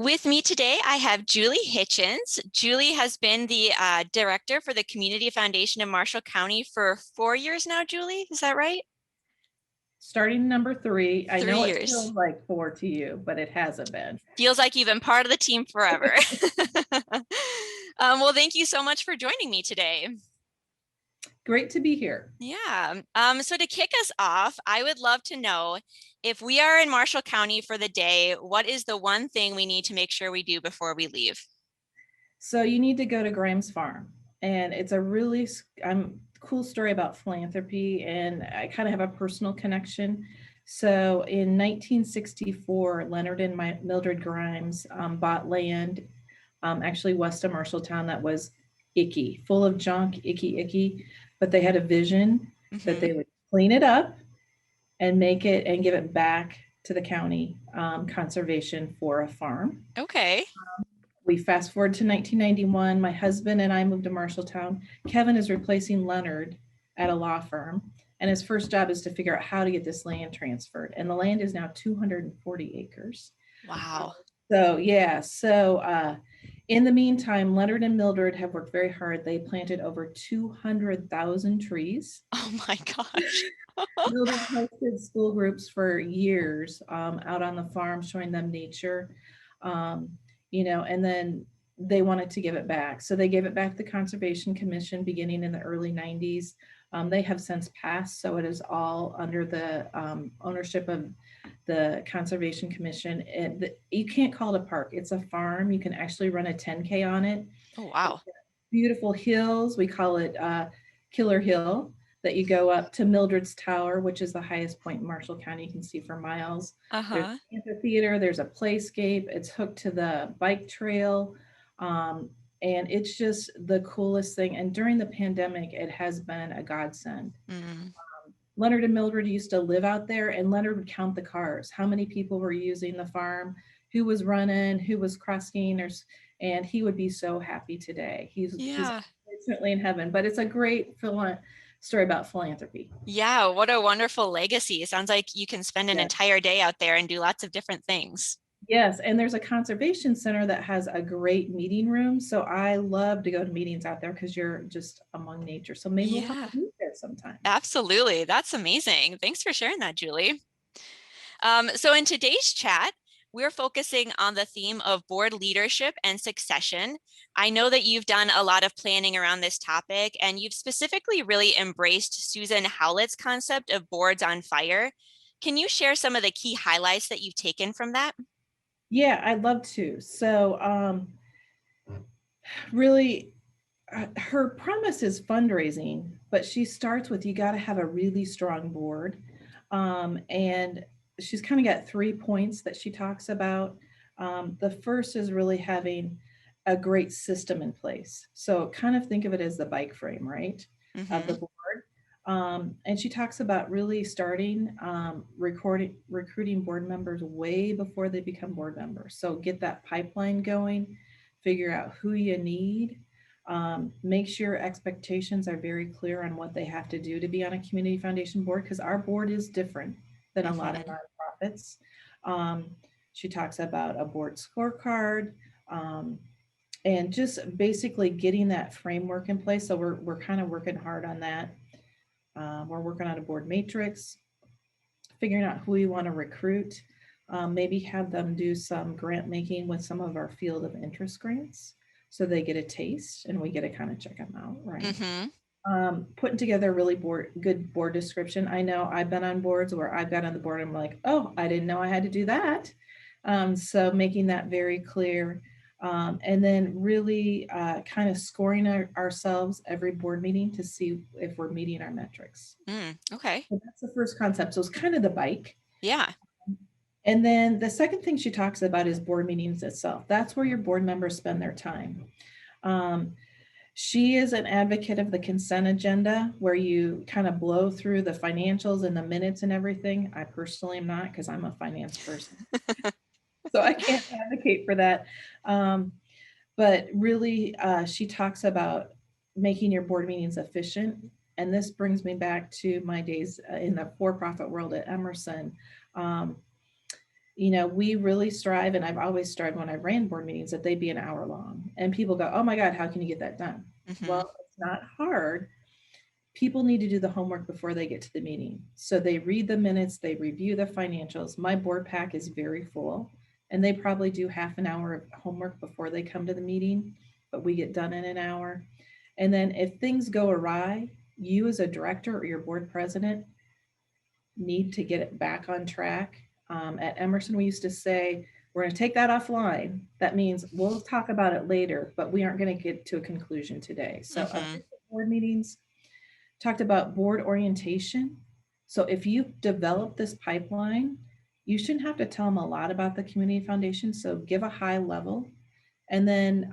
With me today, I have Julie Hitchens. Julie has been the director for the Community Foundation in Marshall County for 4 years now, Julie. Is that right? Starting number 3. I Three know it years. feels like 4 to you, but it hasn't been. Feels like you've been part of the team forever. Well, thank you so much for joining me today. Great to be here. Yeah. So to kick us off, I would love to know if we are in Marshall County for the day, what is the one thing we need to make sure we do before we leave? So you need to go to Grimes Farm, and it's a really cool story about philanthropy, and I kind of have a personal connection. So in 1964, Leonard and Mildred Grimes bought land, actually west of Marshalltown, that was icky, full of junk, icky, but they had a vision that they would clean it up and make it and give it back to the county conservation for a farm. Okay. We fast forward to 1991. My husband and I moved to Marshalltown. Kevin is replacing Leonard at a law firm, and his first job is to figure out how to get this land transferred. And the land is now 240 acres. Wow. So in the meantime, Leonard and Mildred have worked very hard. They planted over 200,000 trees. Oh my gosh. Mildred hosted school groups for years out on the farm, showing them nature. And then they wanted to give it back. So they gave it back to the Conservation Commission beginning in the early 90s. They have since passed, so it is all under the ownership of the Conservation Commission. You can't call it a park. It's a farm. You can actually run a 10K on it. Oh, wow. Beautiful hills. We call it Killer Hill, that you go up to Mildred's Tower, which is the highest point in Marshall County you can see for miles. There's an amphitheater, there's a playscape, it's hooked to the bike trail. And it's just the coolest thing. And during the pandemic, it has been a godsend. Leonard and Mildred used to live out there, and Leonard would count the cars, how many people were using the farm, who was running, who was crossing, and he would be so happy today. He's certainly in heaven, but it's a great story about philanthropy. Yeah, what a wonderful legacy. It sounds like you can spend an entire day out there and do lots of different things. Yes, and there's a conservation center that has a great meeting room. So I love to go to meetings out there because you're just among nature. So maybe we'll have to meet there sometime. Absolutely. That's amazing. Thanks for sharing that, Julie. So in today's chat, we're focusing on the theme of board leadership and succession. I know that you've done a lot of planning around this topic, and you've specifically really embraced Susan Howlett's concept of boards on fire. Can you share some of the key highlights that you've taken from that? Yeah, I'd love to. So really, her premise is fundraising, but she starts with, you got to have a really strong board. And she's kind of got 3 points that she talks about. The first is really having a great system in place. So kind of think of it as the bike frame, right? Of the board. And she talks about really starting recruiting board members way before they become board members. So get that pipeline going, figure out who you need, make sure expectations are very clear on what they have to do to be on a community foundation board, because our board is different than a lot of nonprofits. She talks about a board scorecard, and just basically getting that framework in place. So we're kind of working hard on that. We're working on a board matrix, figuring out who we want to recruit, maybe have them do some grant making with some of our field of interest grants, so they get a taste and we get to kind of check them out, right? Putting together a really good board description. I know I've been on boards where I've got on the board, I'm like, oh, I didn't know I had to do that. So making that very clear. And then really kind of scoring ourselves every board meeting to see if we're meeting our metrics. Okay. So that's the first concept. So it's kind of the bike. Yeah. And then the second thing she talks about is board meetings itself. That's where your board members spend their time. She is an advocate of the consent agenda, where you kind of blow through the financials and the minutes and everything. I personally am not, because I'm a finance person. So I can't advocate for that. But really, she talks about making your board meetings efficient. And this brings me back to my days in the for-profit world at Emerson. we really strive, and I've always strived when I ran board meetings that they be an hour long. And people go, oh my God, how can you get that done? Mm-hmm. Well, it's not hard. People need to do the homework before they get to the meeting. So they read the minutes, they review the financials. My board pack is very full, and they probably do half an hour of homework before they come to the meeting, but we get done in an hour. And then if things go awry, you as a director or your board president need to get it back on track. At Emerson, we used to say, we're going to take that offline. That means we'll talk about it later, but we aren't going to get to a conclusion today. So, Mm-hmm. board meetings talked about board orientation. So, if you've developed this pipeline, you shouldn't have to tell them a lot about the community foundation. So, give a high level. And then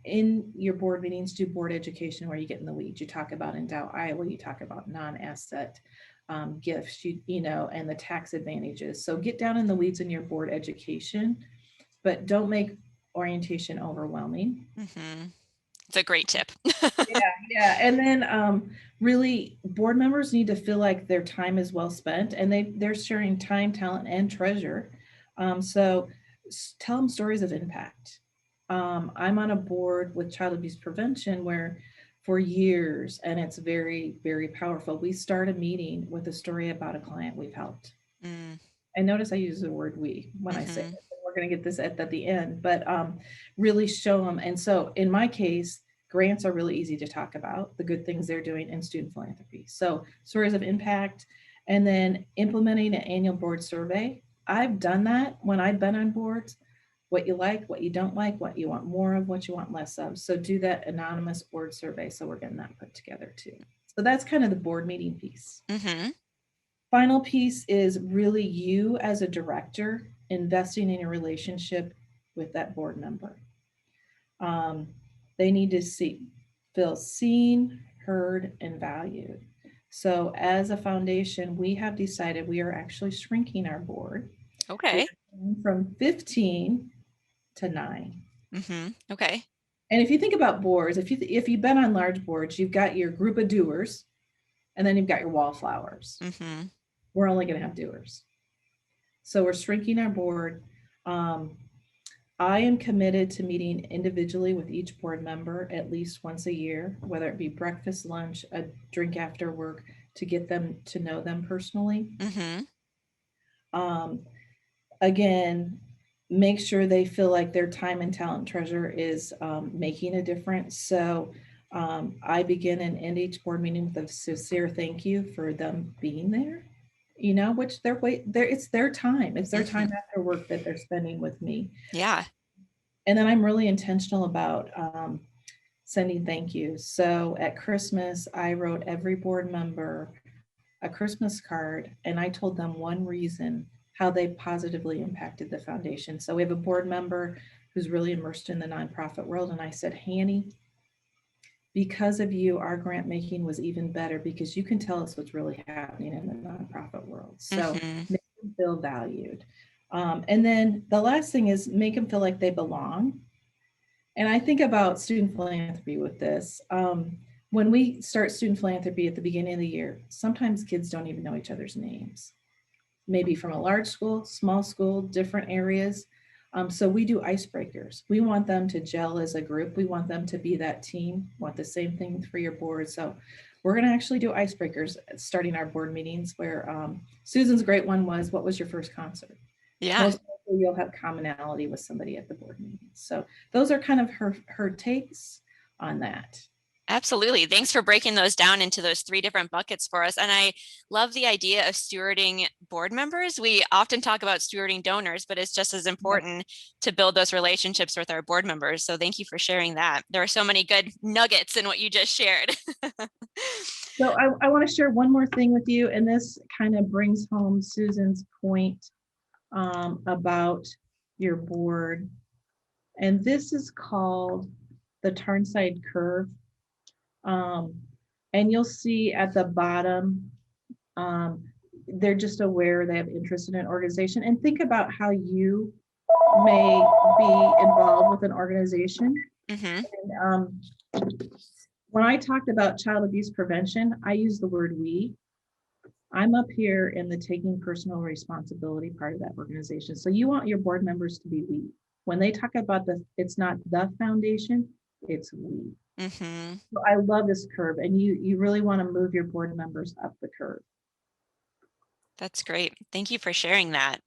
in your board meetings, do board education where you get in the weeds. You talk about Endow Iowa, you talk about non-asset gifts, and the tax advantages. So get down in the weeds in your board education, but don't make orientation overwhelming. Mm-hmm. It's a great tip. Yeah. And then really board members need to feel like their time is well spent, and they're sharing time, talent, and treasure. So tell them stories of impact. I'm on a board with child abuse prevention where for years, and it's very, very powerful. We start a meeting with a story about a client we've helped. Mm. And notice I use the word we when I say Mm-hmm. it. We're going to get this at the end, but really show them. And so in my case, grants are really easy to talk about, the good things they're doing in student philanthropy. So stories of impact, and then implementing an annual board survey. I've done that when I've been on boards, what you like, what you don't like, what you want more of, what you want less of. So do that anonymous board survey. So we're getting that put together too. So that's kind of the board meeting piece. Mm-hmm. Final piece is really you as a director investing in a relationship with that board member. They need to feel seen, heard, and valued. So as a foundation, we have decided we are actually shrinking our board. Okay. From 15 to 9. Mm-hmm. Okay. And if you think about boards, if you've been on large boards, you've got your group of doers, and then you've got your wallflowers. Mm-hmm. We're only going to have doers. So we're shrinking our board. I am committed to meeting individually with each board member at least once a year, whether it be breakfast, lunch, a drink after work, to get them to know them personally. Mm-hmm. Again, make sure they feel like their time and talent treasure is making a difference. So I begin and end each board meeting with a sincere thank you for them being there. Which it's their time. It's their time after work that they're spending with me. Yeah. And then I'm really intentional about sending thank yous. So at Christmas, I wrote every board member a Christmas card, and I told them one reason how they positively impacted the foundation. So we have a board member who's really immersed in the nonprofit world. And I said, Hanny, because of you, our grant making was even better because you can tell us what's really happening in the nonprofit world. So make them feel valued. And then the last thing is make them feel like they belong. And I think about student philanthropy with this. When we start student philanthropy at the beginning of the year, sometimes kids don't even know each other's names, maybe from a large school, small school, different areas. So we do icebreakers. We want them to gel as a group. We want them to be that team. We want the same thing for your board. So we're going to actually do icebreakers starting our board meetings where Susan's great one was, what was your first concert? Yeah. Most likely you'll have commonality with somebody at the board meeting. So those are kind of her takes on that. Absolutely. Thanks for breaking those down into those 3 different buckets for us. And I love the idea of stewarding board members. We often talk about stewarding donors, but it's just as important to build those relationships with our board members. So thank you for sharing that. There are so many good nuggets in what you just shared. So I want to share one more thing with you, and this kind of brings home Susan's point about your board. And this is called the Tarnside curve. And you'll see at the bottom, they're just aware they have interest in an organization. And think about how you may be involved with an organization. Mm-hmm. And, when I talked about child abuse prevention, I use the word we. I'm up here in the taking personal responsibility part of that organization. So you want your board members to be we. When they talk about it's not the foundation, it's we. Mm-hmm. So I love this curve, and you really want to move your board members up the curve. That's great. Thank you for sharing that.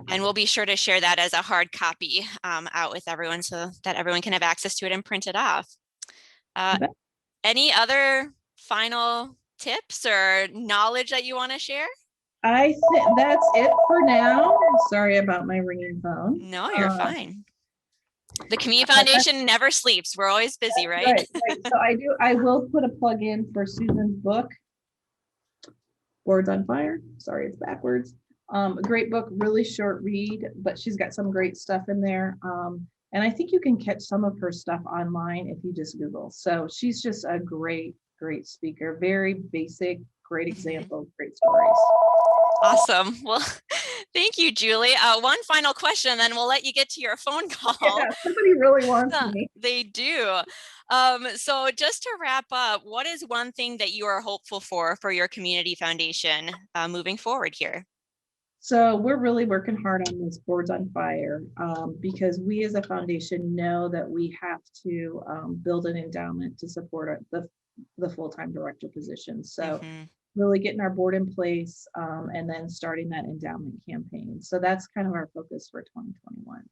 And we'll be sure to share that as a hard copy out with everyone so that everyone can have access to it and print it off. Any other final tips or knowledge that you want to share? I think that's it for now. Sorry about my ringing phone. No, you're fine. The Community Foundation never sleeps. We're always busy, right? Right. So I will put a plug in for Susan's book, Boards on Fire. Sorry, it's backwards. A great book, really short read, but she's got some great stuff in there. And I think you can catch some of her stuff online if you just Google. So she's just a great speaker, very basic, great example, great stories. Awesome. Well, thank you, Julie. One final question, then we'll let you get to your phone call. Yeah, somebody really wants me. They do. So just to wrap up, what is one thing that you are hopeful for your community foundation moving forward here? So we're really working hard on this Boards on Fire because we as a foundation know that we have to build an endowment to support the full-time director position. So really getting our board in place and then starting that endowment campaign. So that's kind of our focus for 2021.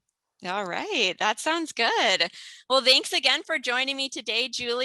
All right, that sounds good. Well, thanks again for joining me today, Julie.